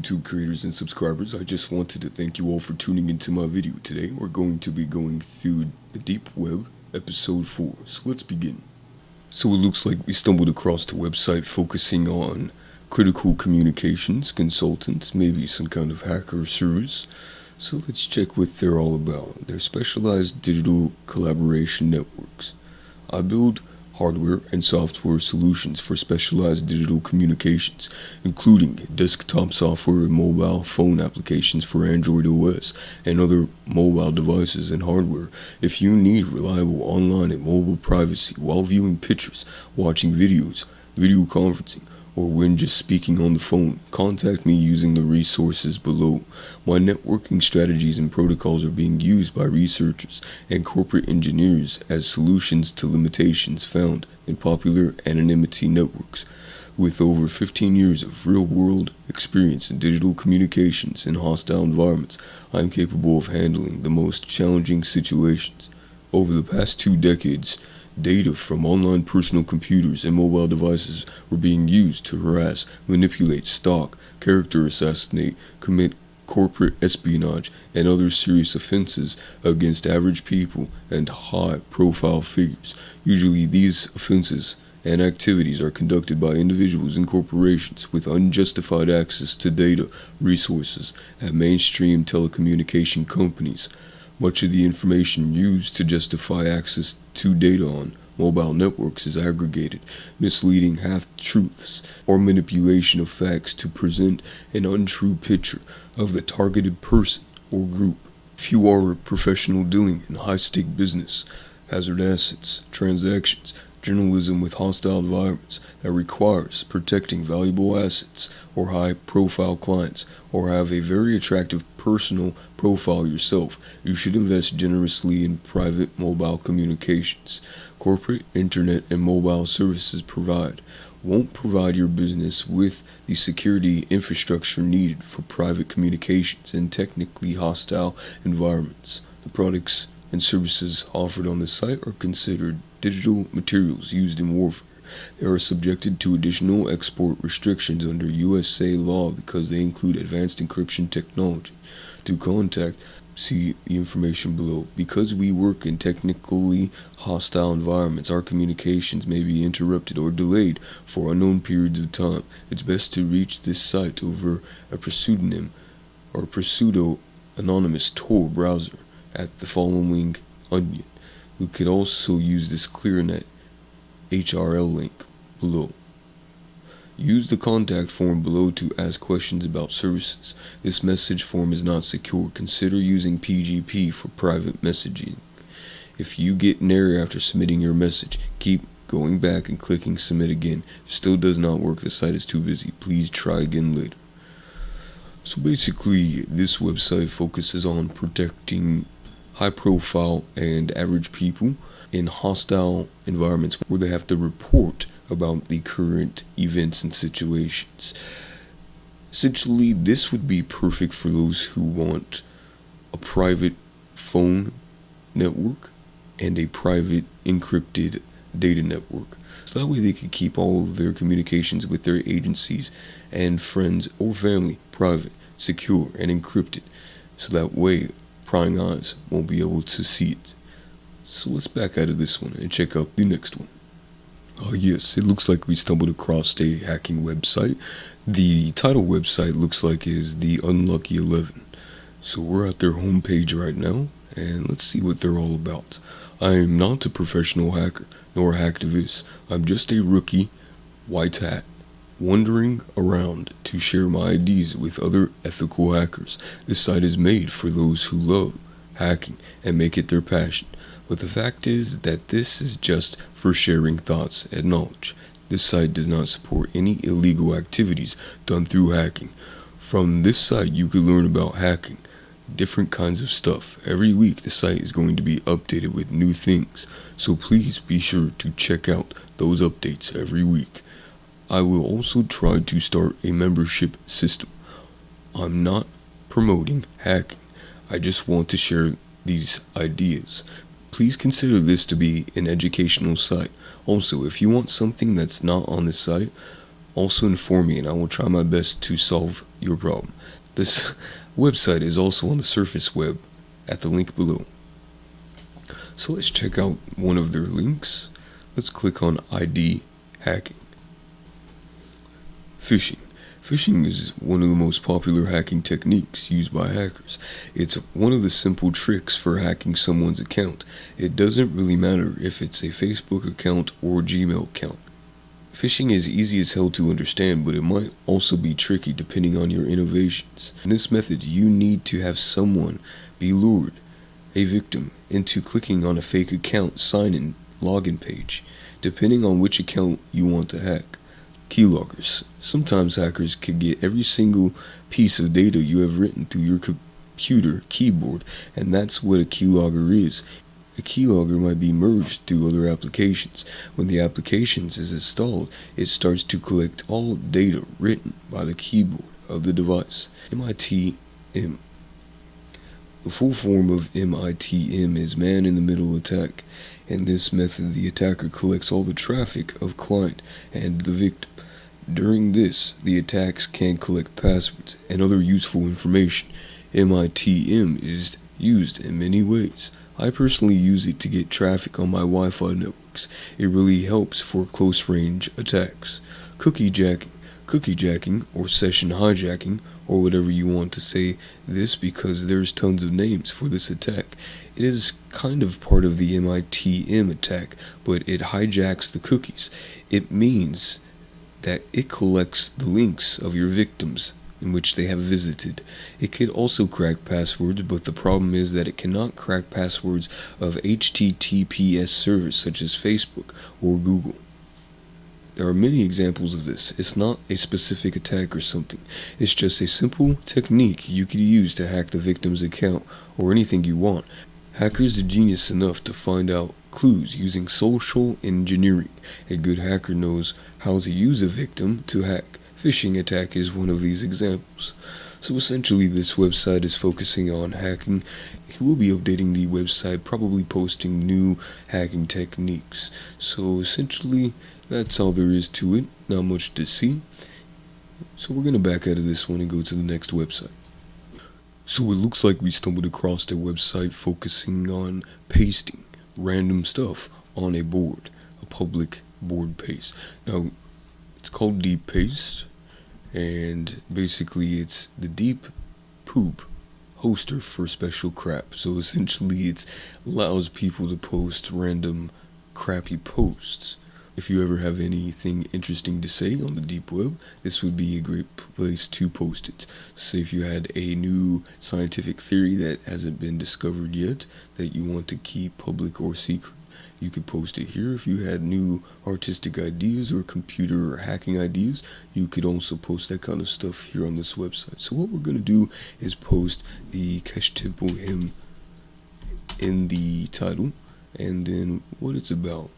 YouTube creators and subscribers, I just wanted to thank you all for tuning into my video today. We're going to be going through the deep web, episode 4, so let's begin. So it looks like we stumbled across the website focusing on critical communications consultants, maybe some kind of hacker service. So let's check what they're all about. They're specialized digital collaboration networks. I build hardware and software solutions for specialized digital communications, including desktop software and mobile phone applications for Android OS and other mobile devices and hardware. If you need reliable online and mobile privacy while viewing pictures, watching videos, video conferencing, or when just speaking on the phone, contact me using the resources below. My networking strategies and protocols are being used by researchers and corporate engineers as solutions to limitations found in popular anonymity networks. With over 15 years of real-world experience in digital communications in hostile environments, I am capable of handling the most challenging situations. Over the past 2 decades, data from online personal computers and mobile devices were being used to harass, manipulate, stalk, character assassinate, commit corporate espionage, and other serious offenses against average people and high-profile figures. Usually these offenses and activities are conducted by individuals and corporations with unjustified access to data resources at mainstream telecommunication companies. Much of the information used to justify access to data on mobile networks is aggregated, misleading half-truths, or manipulation of facts to present an untrue picture of the targeted person or group. If you are a professional dealing in high-stake business, hazard assets, transactions, journalism with hostile environments that requires protecting valuable assets or high-profile clients, or have a very attractive personal profile yourself, you should invest generously in private mobile communications. Corporate internet and mobile services won't provide your business with the security infrastructure needed for private communications in technically hostile environments. The products and services offered on the site are considered digital materials used in warfare. They are subjected to additional export restrictions under USA law because they include advanced encryption technology. To contact, see the information below. Because we work in technically hostile environments, our communications may be interrupted or delayed for unknown periods of time. It's best to reach this site over a pseudonym or pseudo-anonymous Tor browser at the following onion. You could also use this ClearNet HRL link below. Use the contact form below to ask questions about services. This message form is not secure. Consider using PGP for private messaging. If you get an error after submitting your message, keep going back and clicking submit again. If it still does not work, the site is too busy. Please try again later. So basically, this website focuses on protecting high-profile and average people in hostile environments where they have to report about the current events and situations. Essentially, this would be perfect for those who want a private phone network and a private encrypted data network. So that way they can keep all of their communications with their agencies and friends or family private, secure, and encrypted. So that way prying eyes won't be able to see it. So let's back out of this one and check out the next one. Yes, it looks like we stumbled across a hacking website. The title website looks like is the Unlucky 11. So we're at their homepage right now, and let's see what they're all about. I am not a professional hacker, nor a hacktivist. I'm just a rookie, white hat, wandering around to share my ideas with other ethical hackers. This site is made for those who love hacking and make it their passion. But the fact is that this is just for sharing thoughts and knowledge. This site does not support any illegal activities done through hacking. From this site you can learn about hacking, different kinds of stuff. Every week the site is going to be updated with new things, so please be sure to check out those updates every week. I will also try to start a membership system. I'm not promoting hacking. I just want to share these ideas. Please consider this to be an educational site. Also, if you want something that's not on the site, Also inform me and I will try my best to solve your problem. This website is also on the surface web at the link below. So let's check out one of their links. Let's click on ID hacking. Phishing. Phishing is one of the most popular hacking techniques used by hackers. It's one of the simple tricks for hacking someone's account. It doesn't really matter if it's a Facebook account or Gmail account. Phishing is easy as hell to understand, but it might also be tricky depending on your innovations. In this method, you need to have someone be lured, a victim, into clicking on a fake account sign-in login page, depending on which account you want to hack. Keyloggers. Sometimes hackers can get every single piece of data you have written through your computer keyboard, and that's what a keylogger is. A keylogger might be merged through other applications. When the application is installed, it starts to collect all data written by the keyboard of the device. MITM. The full form of MITM is man-in-the-middle attack. In this method, the attacker collects all the traffic of client and the victim. During this, the attacks can collect passwords and other useful information. MITM is used in many ways. I personally use it to get traffic on my Wi-Fi networks. It really helps for close-range attacks. Cookie jacking, or session hijacking, or whatever you want to say this, because there's tons of names for this attack. It is kind of part of the MITM attack, but it hijacks the cookies. It means that it collects the links of your victims in which they have visited. It could also crack passwords, but the problem is that it cannot crack passwords of HTTPS servers such as Facebook or Google. There are many examples of this. It's not a specific attack or something. It's just a simple technique you could use to hack the victim's account or anything you want. Hackers are genius enough to find out clues using social engineering. A good hacker knows how to use a victim to hack. Phishing attack is one of these examples. So essentially this website is focusing on hacking. He will be updating the website, probably posting new hacking techniques. So essentially that's all there is to it. Not much to see. So we're gonna back out of this one and go to the next website. So it looks like we stumbled across a website focusing on pasting random stuff on a board, a public board paste. Now, it's called Deep Paste, and basically it's the deep poop hoster for special crap. So essentially it allows people to post random crappy posts. If you ever have anything interesting to say on the deep web, this would be a great place to post it. Say if you had a new scientific theory that hasn't been discovered yet, that you want to keep public or secret, you could post it here. If you had new artistic ideas or computer or hacking ideas, you could also post that kind of stuff here on this website. So what we're going to do is post the Kesh Temple hymn in the title, and then what it's about.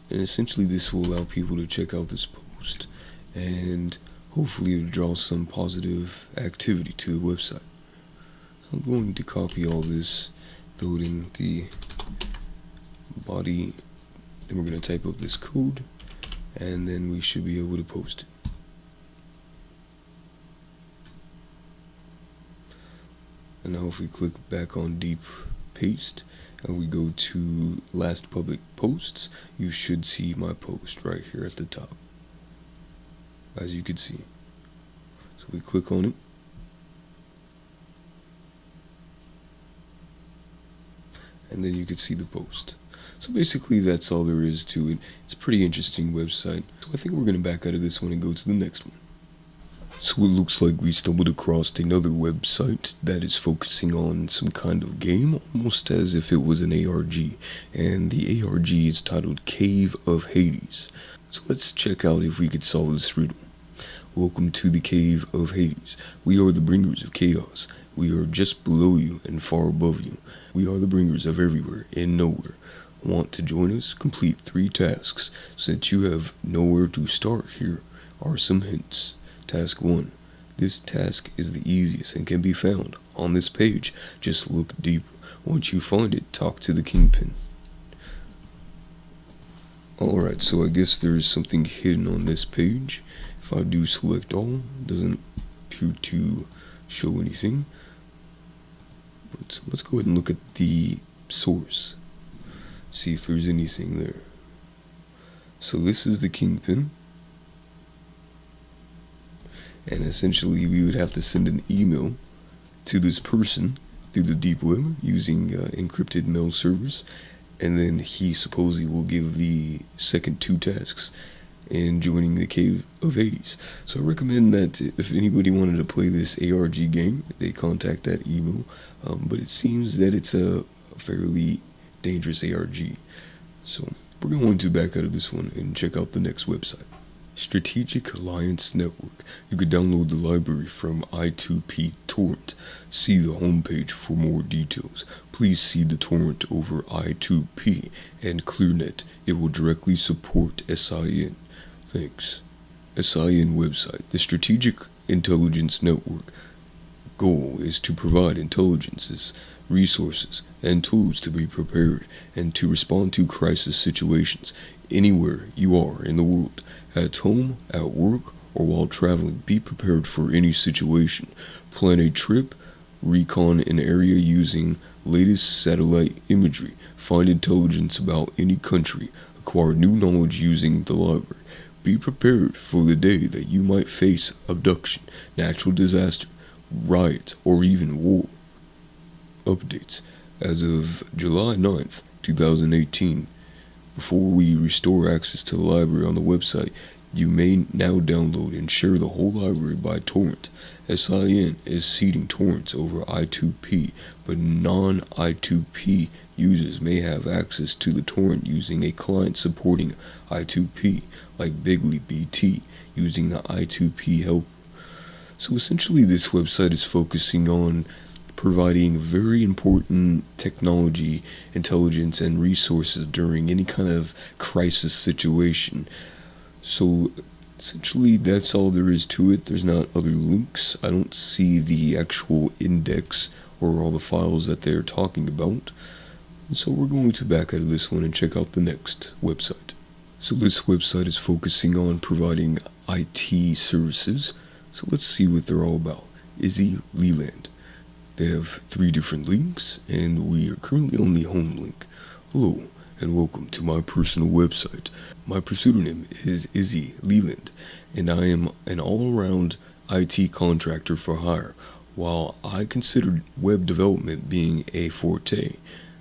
And essentially this will allow people to check out this post, and hopefully it'll draw some positive activity to the website. So I'm going to copy all this, throw it in the body, then we're going to type up this code, and then we should be able to post it. And now if we click back on Deep Paste, and we go to last public posts, you should see my post right here at the top, as you can see. So we click on it, and then you can see the post. So basically that's all there is to it. It's a pretty interesting website. So I think we're going to back out of this one and go to the next one. So it looks like we stumbled across another website that is focusing on some kind of game, almost as if it was an ARG. And the ARG is titled Cave of Hades. So let's check out if we could solve this riddle. Welcome to the Cave of Hades. We are the bringers of chaos. We are just below you and far above you. We are the bringers of everywhere and nowhere. Want to join us? Complete 3 tasks. Since you have nowhere to start, here are some hints. Task 1. This task is the easiest and can be found on this page. Just look deeper. Once you find it, talk to the kingpin. Alright, so I guess there's something hidden on this page. If I do select all, it doesn't appear to show anything. But let's go ahead and look at the source. See if there's anything there. So this is the kingpin. And essentially we would have to send an email to this person through the deep web using encrypted mail servers, and then he supposedly will give the second two tasks in joining the Cave of Hades. So I recommend that if anybody wanted to play this ARG game, they contact that email, but it seems that it's a fairly dangerous ARG. So we're going to back out of this one and check out the next website. Strategic Alliance Network. You could download the library from I2P Torrent. See the homepage for more details. Please see the torrent over I2P and ClearNet. It will directly support SIN. Thanks. SIN website. The Strategic Intelligence Network goal is to provide intelligences, resources, and tools to be prepared and to respond to crisis situations anywhere you are in the world. At home, at work, or while traveling, be prepared for any situation. Plan a trip, recon an area using latest satellite imagery, find intelligence about any country, acquire new knowledge using the library. Be prepared for the day that you might face abduction, natural disaster, riot, or even war. Updates. As of July 9th, 2018, before we restore access to the library on the website, you may now download and share the whole library by torrent. SIN is seeding torrents over I2P, but non-I2P users may have access to the torrent using a client supporting I2P, like Bigly BT, using the I2P helper. So essentially this website is focusing on providing very important technology, intelligence, and resources during any kind of crisis situation. So essentially that's all there is to it. There's not other links. I don't see the actual index or all the files that they're talking about. So we're going to back out of this one and check out the next website. So this website is focusing on providing IT services. So let's see what they're all about. Izzy Leland. They have 3 different links, and we are currently on the home link. Hello, and welcome to my personal website. My pseudonym is Izzy Leland, and I am an all-around IT contractor for hire. While I considered web development being a forte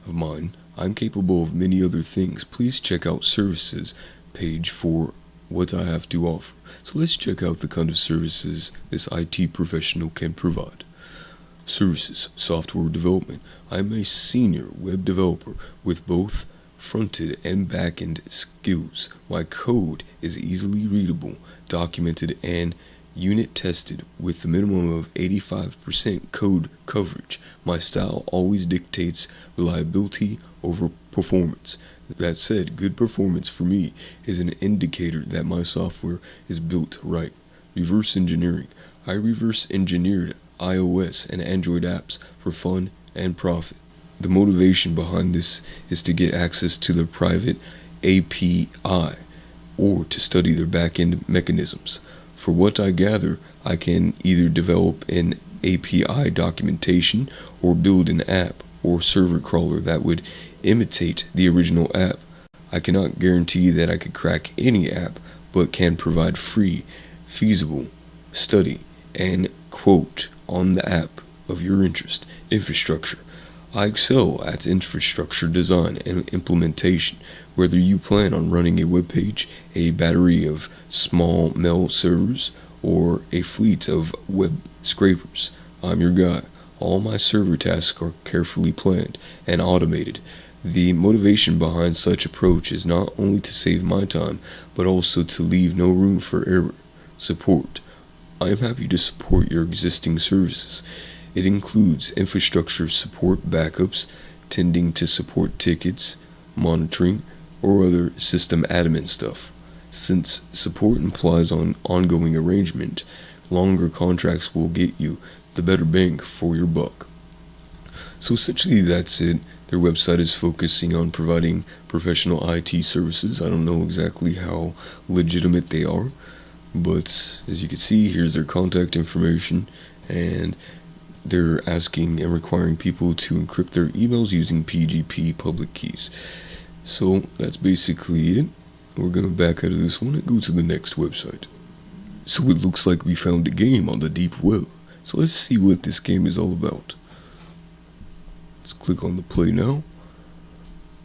of mine, I'm capable of many other things. Please check out services page for what I have to offer. So let's check out the kind of services this IT professional can provide. Services, software development. I'm a senior web developer with both front-end and back-end skills. My code is easily readable, documented, and unit tested with a minimum of 85% code coverage. My style always dictates reliability over performance. That said, good performance for me is an indicator that my software is built right. Reverse engineering. I reverse engineered iOS and Android apps for fun and profit. The motivation behind this is to get access to their private API or to study their back-end mechanisms. For what I gather, I can either develop an API documentation or build an app or server crawler that would imitate the original app. I cannot guarantee that I could crack any app, but can provide free, feasible study and quote on the app of your interest. Infrastructure. I excel at infrastructure design and implementation. Whether you plan on running a web page, a battery of small mail servers, or a fleet of web scrapers, I'm your guy. All my server tasks are carefully planned and automated. The motivation behind such approach is not only to save my time, but also to leave no room for error. Support. I am happy to support your existing services. It includes infrastructure support, backups, tending to support tickets, monitoring, or other system admin stuff. Since support implies an ongoing arrangement, longer contracts will get you the better bang for your buck. So essentially that's it. Their website is focusing on providing professional IT services. I don't know exactly how legitimate they are, but as you can see, here's their contact information, and they're asking and requiring people to encrypt their emails using PGP public keys. So that's basically it. We're going to back out of this one and go to the next website. So it looks like we found a game on the deep web. So let's see what this game is all about. Let's click on the play now.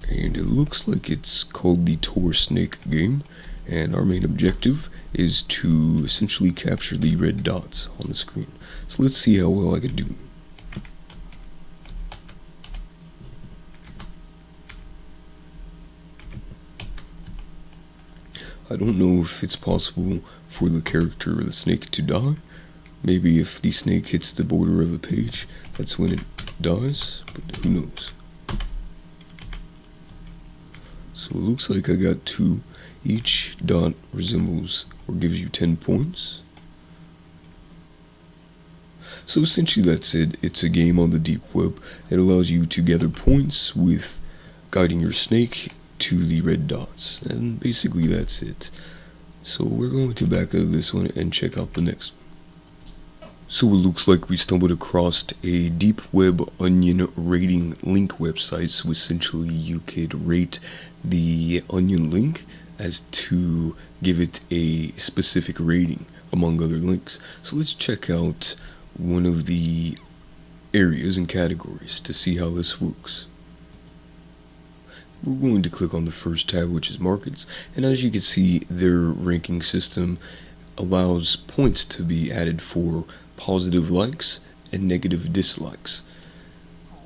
And it looks like it's called the Tor Snake game. And our main objective is to essentially capture the red dots on the screen. So let's see how well I can do. I don't know if it's possible for the character or the snake to die. Maybe if the snake hits the border of the page, that's when it dies, but who knows. So it looks like I got 2. Each dot resembles or gives you 10 points. So essentially that's it. It's a game on the deep web. It allows you to gather points with guiding your snake to the red dots. And basically that's it. So we're going to back out of this one and check out the next one. So it looks like we stumbled across a deep web onion rating link website. So essentially you could rate the onion link as to give it a specific rating among other links. So let's check out one of the areas and categories to see how this works. We're going to click on the first tab, which is markets, and as you can see, their ranking system allows points to be added for positive likes and negative dislikes.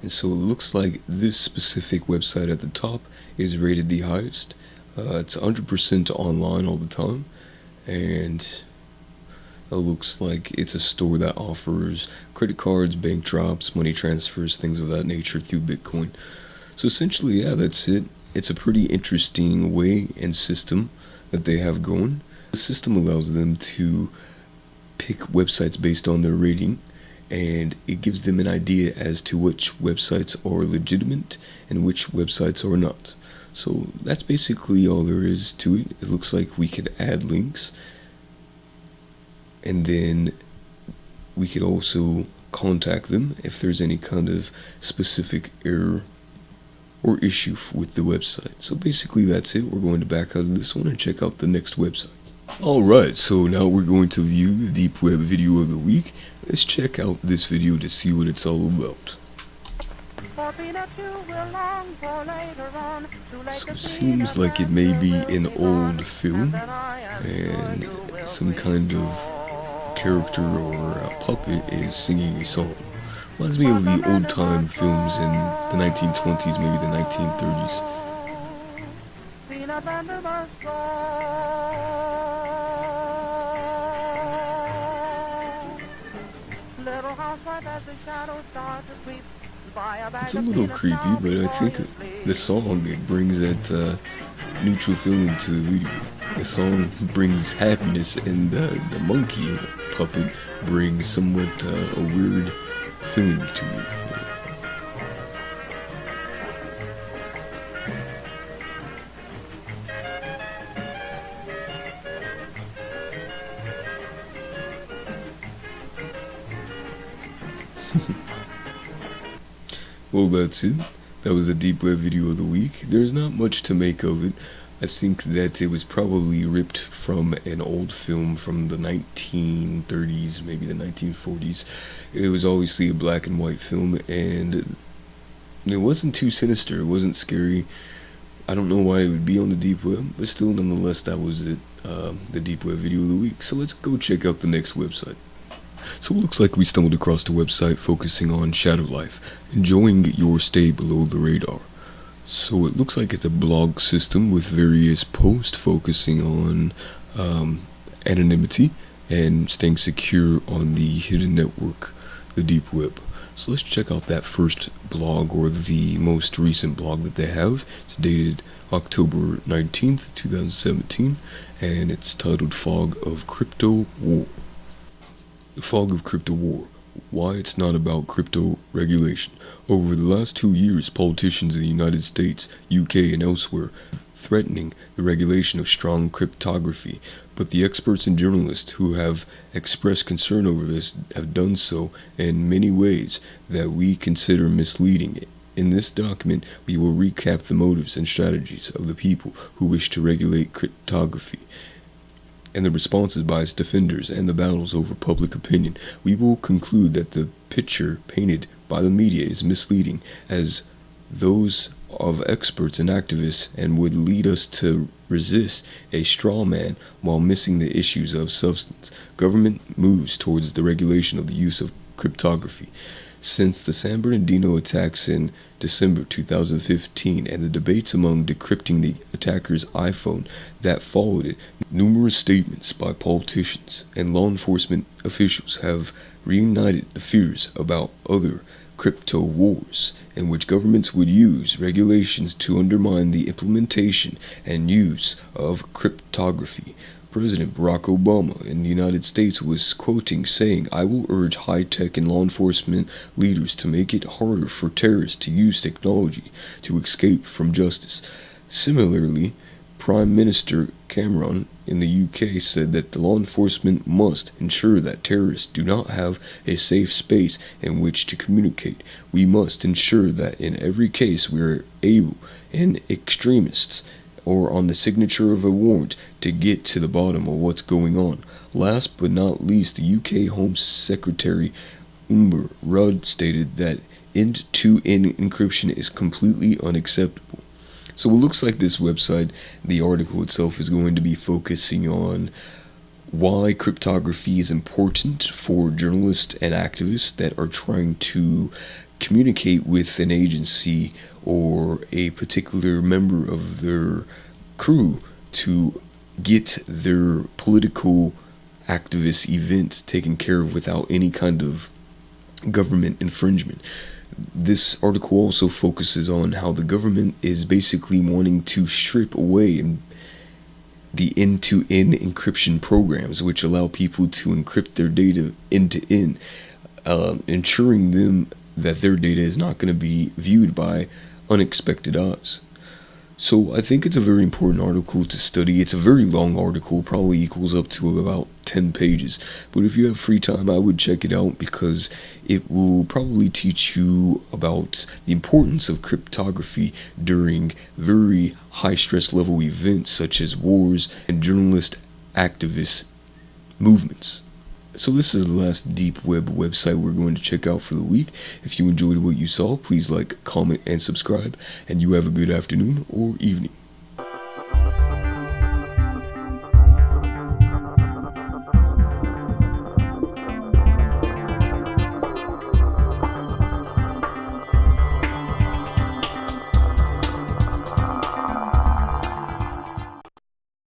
And so it looks like this specific website at the top is rated the highest. It's 100% online all the time, and it looks like it's a store that offers credit cards, bank drops, money transfers, things of that nature through Bitcoin. So essentially, yeah, that's it. It's a pretty interesting way and system that they have going. The system allows them to pick websites based on their rating, and it gives them an idea as to which websites are legitimate and which websites are not. So that's basically all there is to it. It looks like we could add links, and then we could also contact them if there's any kind of specific error or issue with the website. So basically that's it. We're going to back out of this one and check out the next website. Alright, so now we're going to view the deep web video of the week. Let's check out this video to see what it's all about. So it seems like it may be an old film, and some kind of character or a puppet is singing a song. Reminds me of the old time films in the 1920s, maybe the 1930s. It's a little creepy, but I think the song, it brings that neutral feeling to the video. The song brings happiness, and the monkey puppet brings somewhat a weird feeling to it. Well, that's it. That was a deep web video of the week. There's not much to make of it. I think that it was probably ripped from an old film from the 1930s, maybe the 1940s. It was obviously a black and white film, and it wasn't too sinister. It wasn't scary. I don't know why it would be on the deep web, but still, nonetheless, that was it. The deep web video of the week. So let's go check out the next website. So it looks like we stumbled across a website focusing on shadow life, enjoying your stay below the radar. So it looks like it's a blog system with various posts focusing on anonymity and staying secure on the hidden network, the deep web. So let's check out that first blog, or the most recent blog that they have. It's dated October 19th, 2017, and it's titled Fog of Crypto War. The Fog of Crypto War. why it's not about crypto regulation. Over the last 2 years, politicians in the United States, UK, and elsewhere threatening the regulation of strong cryptography, but the experts and journalists who have expressed concern over this have done so in many ways that we consider misleading. In this document, we will recap the motives and strategies of the people who wish to regulate cryptography, and the responses by its defenders and the battles over public opinion. We will conclude that the picture painted by the media is misleading as those of experts and activists, and would lead us to resist a straw man while missing the issues of substance. Government moves towards the regulation of the use of cryptography. Since the San Bernardino attacks in December 2015 and the debates among decrypting the attacker's iPhone that followed it, numerous statements by politicians and law enforcement officials have reignited the fears about other crypto wars in which governments would use regulations to undermine the implementation and use of cryptography. President Barack Obama in the United States was quoting saying, "I will urge high-tech and law enforcement leaders to make it harder for terrorists to use technology to escape from justice." Similarly, Prime Minister Cameron in the UK said that the law enforcement must ensure that terrorists do not have a safe space in which to communicate. We must ensure that in every case we are able, and extremists, or on the signature of a warrant, to get to the bottom of what's going on. Last but not least, the UK Home Secretary Umar Rudd stated that end-to-end encryption is completely unacceptable. So it looks like this website, the article itself, is going to be focusing on why cryptography is important for journalists and activists that are trying to communicate with an agency or a particular member of their crew to get their political activist event taken care of without any kind of government infringement. This article also focuses on how the government is basically wanting to strip away the end-to-end encryption programs, which allow people to encrypt their data end-to-end, ensuring them that their data is not going to be viewed by unexpected eyes. So I think it's a very important article to study. It's a very long article, probably equals up to about 10 pages. But if you have free time, I would check it out because it will probably teach you about the importance of cryptography during very high stress level events such as wars and journalist activist movements. So this is the last deep web website we're going to check out for the week. If you enjoyed what you saw, please like, comment, and subscribe. And you have a good afternoon or evening.